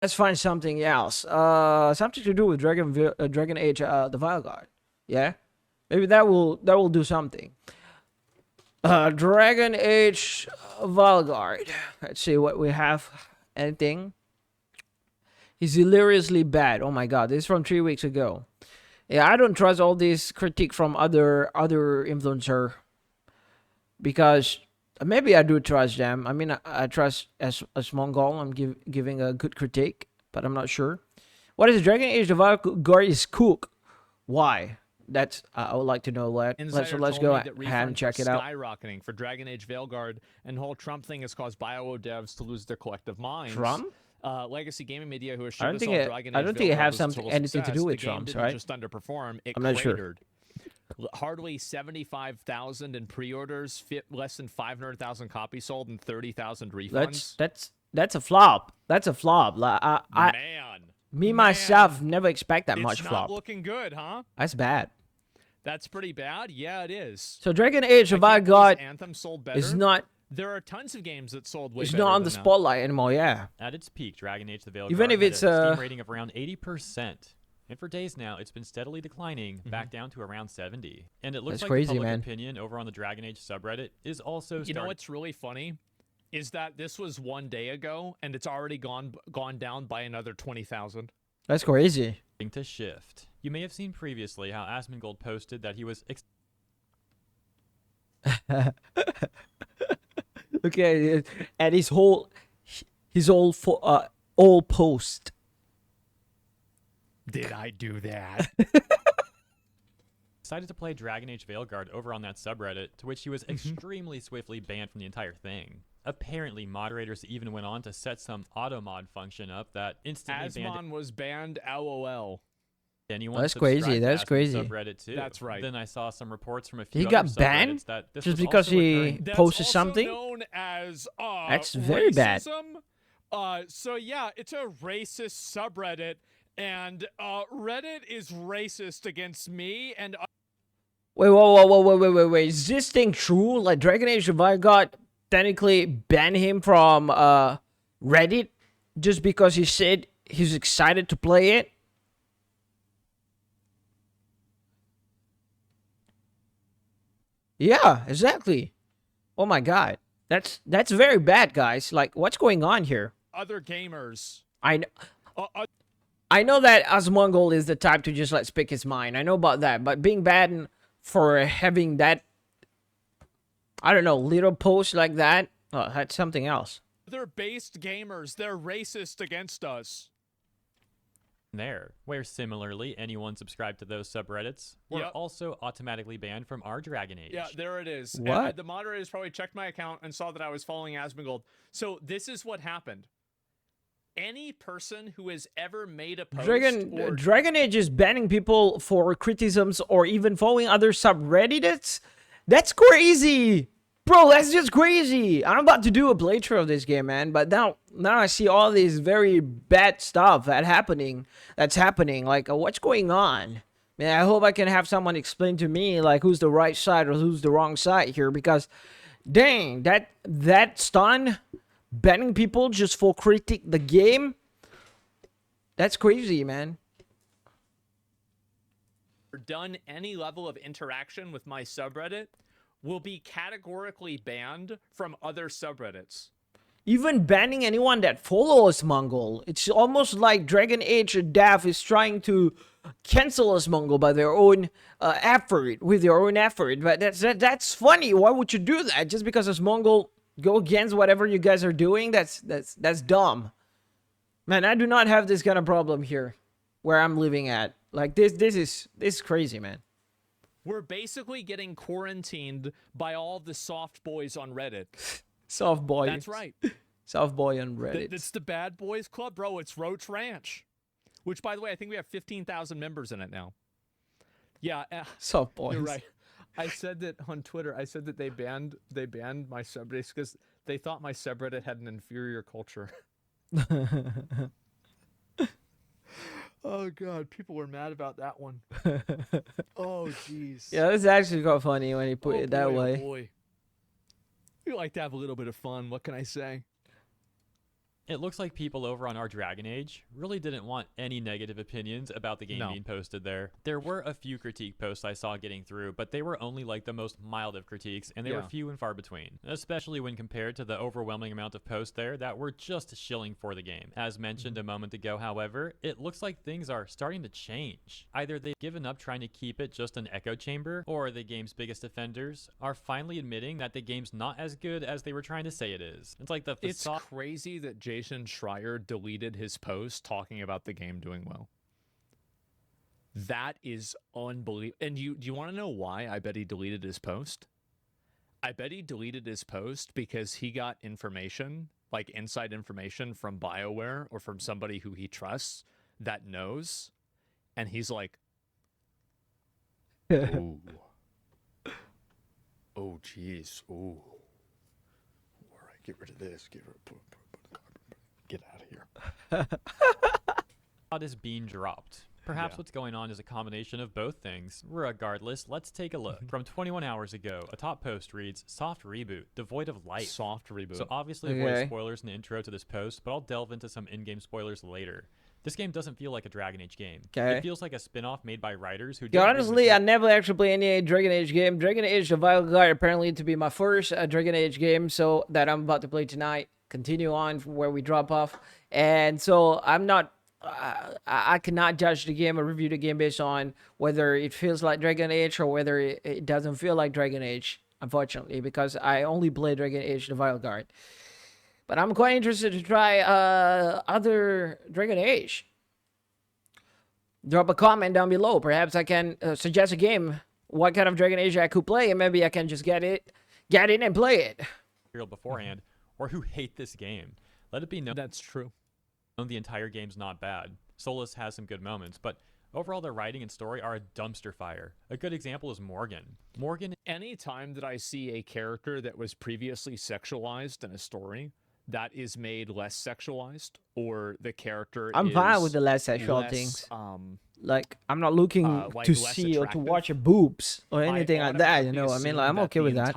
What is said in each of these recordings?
Let's find something else. Something to do with Dragon Age The Veilguard. Yeah, maybe that will do something. Dragon Age Veilguard. Let's see what we have. Anything? He's hilariously bad. Oh my god, this is from 3 weeks ago. Yeah, I don't trust all this critique from other influencer because maybe I do trust them. I mean, I trust as Mongol. I'm giving a good critique, but I'm not sure. What is Dragon Age The Veilguard is cook? Why? That's I would like to know that. Let's go ahead and check it out. Skyrocketing for Dragon Age Veilguard, and the whole Trump thing has caused BioWare devs to lose their collective minds. Trump? Legacy Gaming Media, who I assured don't us think all it. Dragon I Age don't think it Veilguard has was a total anything to success. do with The game Trumps, didn't right? just underperform; it I'm not sure. cratered. Hardly 75,000 in pre-orders, less than 500,000 copies sold, and 30,000 refunds. That's a flop. That's a flop. Like, myself never expect that much flop. It's not looking good, huh? That's bad. That's pretty bad. Yeah, it is. So Dragon Age The Veilguard Anthem sold better. is not. There are tons of games that sold way It's better not on than the spotlight anymore. Yeah. At its peak, Dragon Age The Veilguard Even if it's had a Steam rating of around 80%. And for days now, it's been steadily declining, back down to around 70. And it looks That's like crazy, the public man. opinion over on the Dragon Age subreddit is also You know what's really funny is that this was 1 day ago, and it's already gone down by another 20,000. That's crazy. to shift. You may have seen previously how Asmongold posted that he was Okay, and his whole post. Did I do that? decided to play Dragon Age Veilguard over on that subreddit, to which he was extremely swiftly banned from the entire thing. Apparently, moderators even went on to set some auto-mod function up that instantly banned was banned, LOL. anyone. That's crazy. That's crazy. Subreddit too. That's right. Then I saw some reports from a few He other got banned that this just was because also he occurring. posted That's something. also known as That's very bad. So yeah, it's a racist subreddit, and Reddit is racist against me and. Wait. Is this thing true? Like Dragon Age The Veilguard technically banned him from Reddit just because he said he's excited to play it? Yeah, exactly. Oh my god. That's very bad, guys. Like, what's going on here? Other gamers. I know that asmongold is the type to just speak his mind. I know about that, but being banned for having that, I don't know, little post like that, that's something else. They're based gamers. They're racist against us. There, where similarly anyone subscribed to those subreddits were also automatically banned from our Dragon Age. Yeah, there it is. What? And the moderators probably checked my account and saw that I was following Asmongold. So this is what happened. Any person who has ever made a post Dragon Age is banning people for criticisms or even following other subreddits? That's crazy! Bro, that's just crazy! I'm about to do a playthrough of this game, man, but now I see all this very bad stuff that's happening. Like, what's going on? Man, I hope I can have someone explain to me, like, who's the right side or who's the wrong side here, because, dang, that stun, banning people just for critique the game, that's crazy, man. done any level of interaction with my subreddit will be categorically banned from other subreddits. Even banning anyone that follows Mongol. It's almost like Dragon Age dev is trying to cancel us Mongol by their own effort, with their own effort. But that's funny. Why would you do that? Just because us Mongol go against whatever you guys are doing? That's dumb. Man, I do not have this kind of problem here where I'm living at. Like this is crazy, man. We're basically getting quarantined by all the soft boys on Reddit. Soft boy. That's right. Soft boy on Reddit. It's the bad boys club, bro. It's Roach Ranch, which, by the way, I think we have 15,000 members in it now. Yeah. Soft boys. You're right. I said that on Twitter. I said that they banned my subreddits because they thought my subreddit had an inferior culture. Oh god, people were mad about that one. Oh jeez. Yeah, it's actually quite funny when you put it that way. Oh boy. We like to have a little bit of fun. What can I say? It looks like people over on our Dragon Age really didn't want any negative opinions about the game being posted there. There were a few critique posts I saw getting through, but they were only like the most mild of critiques, and they were few and far between, especially when compared to the overwhelming amount of posts there that were just shilling for the game. As mentioned a moment ago, however, it looks like things are starting to change. Either they've given up trying to keep it just an echo chamber, or the game's biggest offenders are finally admitting that the game's not as good as they were trying to say it is. It's like the facade. It's crazy that Jason Schreier deleted his post talking about the game doing well. That is unbelievable. And do you want to know why I bet he deleted his post? I bet he deleted his post because he got information, like inside information from BioWare or from somebody who he trusts that knows. And he's like, oh, oh, geez, oh. All right, get rid of this. Get out of here. Is being dropped. Perhaps what's going on is a combination of both things. Regardless, let's take a look. From 21 hours ago, a top post reads, soft reboot, devoid of life. Soft reboot. So obviously avoid spoilers in the intro to this post, but I'll delve into some in-game spoilers later. This game doesn't feel like a Dragon Age game. It feels like a spin-off made by writers who honestly, I never actually played any Dragon Age game. Dragon Age The Veilguard apparently to be my first Dragon Age game, so that I'm about to play tonight. Continue on from where we drop off. And so I'm not... I cannot judge the game or review the game based on whether it feels like Dragon Age or whether it doesn't feel like Dragon Age, unfortunately, because I only play Dragon Age The Veilguard. But I'm quite interested to try other Dragon Age. Drop a comment down below. Perhaps I can suggest a game, what kind of Dragon Age I could play, and maybe I can just get in and play it. Beforehand, or who hate this game. Let it be known that's true. The entire game's not bad. Solus has some good moments, but overall the writing and story are a dumpster fire. A good example is Morgan. Any time that I see a character that was previously sexualized in a story that is made less sexualized, or the character I'm fine with the less sexual things. Like, I'm not looking to see or to watch your boobs or anything like that, you know. I mean, like, I'm okay with that.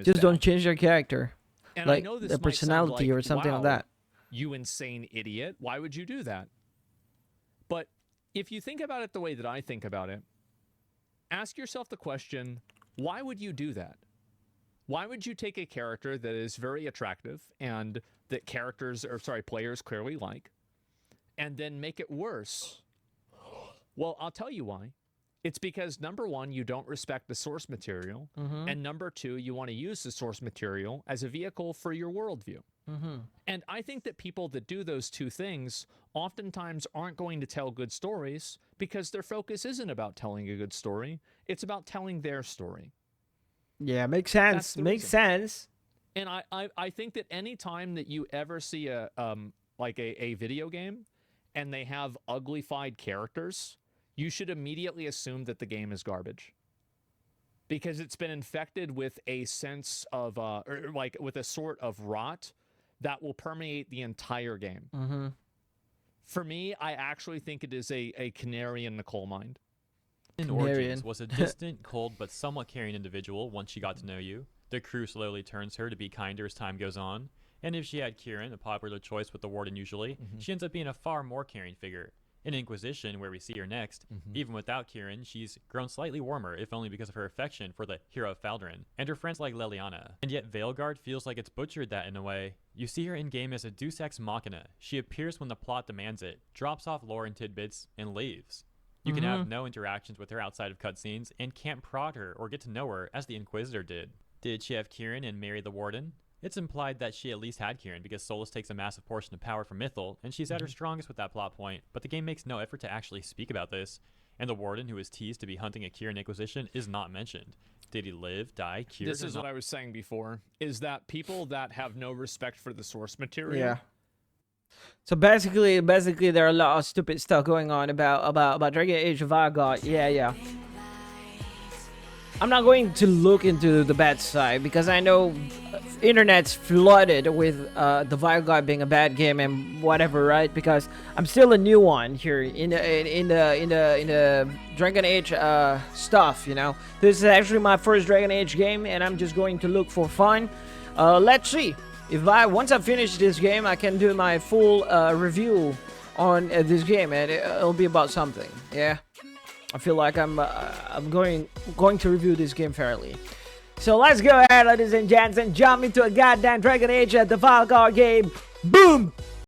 Just don't change their character. And like, the personality or something like that. You insane idiot. Why would you do that? But if you think about it the way that I think about it, ask yourself the question, why would you do that? Why would you take a character that is very attractive and that players clearly like, and then make it worse? Well, I'll tell you why. It's because, number one, you don't respect the source material, and number two, you want to use the source material as a vehicle for your worldview. And I think that people that do those two things oftentimes aren't going to tell good stories because their focus isn't about telling a good story. It's about telling their story. Yeah, makes sense. Makes sense. And I think that any time that you ever see a video game and they have uglified characters, you should immediately assume that the game is garbage. Because it's been infected with a sense of, with a sort of rot that will permeate the entire game. For me, I actually think it is a canary in the coal mine. Origins was a distant, cold, but somewhat caring individual once she got to know you. The crew slowly turns her to be kinder as time goes on. And if she had Kieran, a popular choice with the Warden usually, she ends up being a far more caring figure. In Inquisition, where we see her next, even without Kieran, she's grown slightly warmer, if only because of her affection for the hero of Faldrin, and her friends like Leliana. And yet Veilguard feels like it's butchered that in a way. You see her in-game as a deus ex machina. She appears when the plot demands it, drops off lore and tidbits, and leaves. You can have no interactions with her outside of cutscenes, and can't prod her or get to know her as the Inquisitor did. Did she have Kieran and marry the Warden? It's implied that she at least had Kieran because Solus takes a massive portion of power from Mythal, and she's at her strongest with that plot point, but the game makes no effort to actually speak about this. And the Warden, who is teased to be hunting a Kieran Inquisition, is not mentioned. Did he live, die, cured? This is what I was saying before, is that people that have no respect for the source material... So basically there are a lot of stupid stuff going on about Dragon Age The Veilguard. Yeah. I'm not going to look into the bad side because I know internet's flooded with The Veilguard being a bad game and whatever, right? Because I'm still a new one here in the Dragon Age stuff, you know. This is actually my first Dragon Age game, and I'm just going to look for fun. Let's see. Once I finish this game, I can do my full review on this game, and it'll be about something. Yeah, I feel like I'm going to review this game fairly. So let's go ahead, ladies and gents, and jump into a goddamn Dragon Age The Veilguard game. Boom!